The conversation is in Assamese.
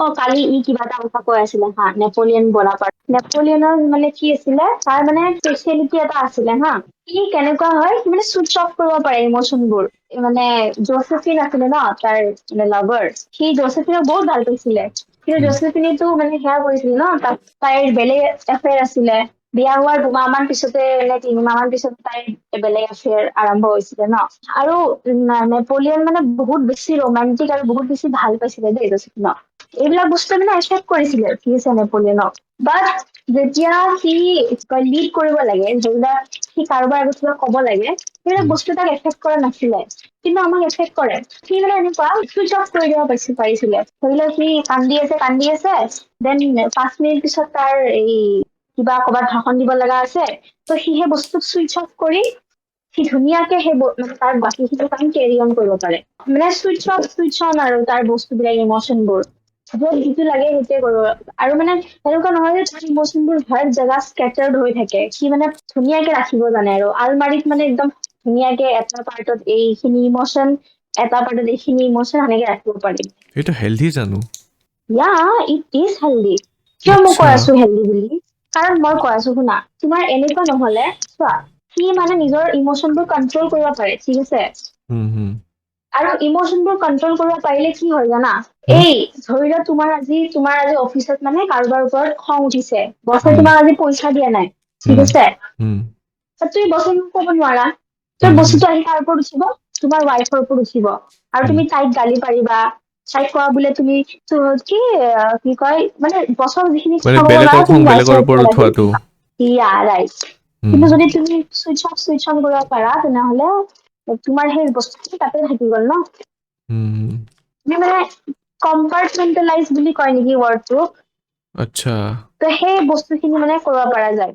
কালি ই কিবা এটা কথা কৈ আছিলে হা, নেপোলিয়ন বনাপাৰ্ট। নেপোলিয়নৰ মানে কি আছিলে, তাৰ মানে স্পেচিয়েলিটি এটা আছিলে হা। সি কেনেকুৱা হয়, সি মানে চুইচ অফ কৰিব পাৰে ইমোচনবোৰ। মানে জোচেফিন আছিলে ন তাৰ মানে লাভাৰ, সি জোচেফিনক বহুত ভাল পাইছিলে। কিন্তু উম, জোচেফিনেতো মানে সেয়া কৰিছিল ন, তাইৰ বেলেগ এফেয়াৰ আছিলে। বিয়া হোৱাৰ 2 মাহ মান পিছতে নে 3 মাহ মান পিছতে তাইৰ বেলেগ এফেয়াৰ আৰম্ভ হৈছিলে ন। আৰু নেপোলিয়ন মানে বহুত বেছি ৰোমান্টিক আৰু বহুত বেছি ভাল পাইছিলে দেই জোচেফিনক। এইবিলাক বস্তু মানে একচেপ্ট কৰিছিলে ঠিক আছে নেপোলিয়নক। বাট যেতিয়া সি লিড কৰিব লাগে, ধৰিলোৱা সি কাৰোবাৰ আগত কিবা ক'ব লাগে, সেইবিলাক উম, বস্তু তাক এফেক্ট কৰা নাছিলে। কিন্তু আমাক এফেক্ট কৰে। সি মানে এনেকুৱা চুইচ অফ কৰি দিব পাৰিছিলে। ধৰি লওক সি কান্দি আছে, দেন 5 মিনিট পিছত তাৰ এই কিবা ক'ৰবাত ভাষণ দিব লগা আছে, ত' সি সেই বস্তুক চুইচ অফ কৰি সি ধুনীয়াকে সেই মানে তাৰ বাকীখিনি কাম কেৰি অন কৰিব পাৰে। মানে চুইচ অন আৰু তাৰ বস্তুবিলাক ইমচনবোৰ য'ত যিটো লাগে সেইটোৱে কৰিব। আৰু মানে এনেকুৱা নহয় যে তাৰ ইমচনবোৰ হৰ জেগা স্কেটাৰ্ড হৈ থাকে। সি মানে ধুনীয়াকে ৰাখিব জানে আৰু আলমাৰিত মানে একদম ধুনীয়াকে এটা পাৰ্টত এইখিনি ইমচন, এটা পাৰ্টত এইখিনি ইমচন সেনেকে ৰাখিব পাৰি। এইটো হেল্ডি জানো? ইয়া, ইট ইজ হেল্ডি। কিয় মই আচ্ছা। কৈ আছো হেল্ডি বুলি? কাৰণ মই কৈ আছো শুনা, তোমাৰ এনেকুৱা নহলে চোৱা, সি মানে নিজৰ ইমচনবোৰ কন্ট্ৰল কৰিব পাৰে ঠিক আছে। হুম, হুম, আৰু ইমচনবোৰ কন্ট্ৰল কৰিব পাৰিলে কি হয় জানা? হুম, এই ধৰি লোৱা তোমাৰ আজি অফিচত মানে কাৰোবাৰ ওপৰত খং উঠিছে, বছে হুম, তোমাক আজি পইচা দিয়া নাই ঠিক হুম, আছে। হুম, তুমি বছক ক'ব নোৱাৰা, হুম, হুম, বস্তুটো আহি কাৰ ওপৰত উঠিব, তোমাৰ ৱাইফৰ ওপৰত উঠিব। আৰু হুম। তুমি তাইক গালি পাৰিবা, তাইক কোৱা বোলে তুমি কি কয় মানে বছৰ যিখিনি মানে কথা ক'ব বেলেগৰ নোৱাৰা খং তুমি ৱাইফৰ বেলেগৰ ওপৰত ওপৰত আহি উঠোৱাটো। উঠিবা। ইয়া ৰাইট। হুম, কিন্তু যদি তুমি চুইচ অন কৰিব পাৰা তেনেহলে তোমাৰ সেই বস্তুখিনি তাতে থাকি গ'ল ন। হুম, তুমি মানে কম্পাৰ্টমেণ্টেলাইজ বুলি কয় নেকি ৱৰ্ডটো। আচ্ছা। ত সেই বস্তুখিনি মানে কৰিব পৰা যায়।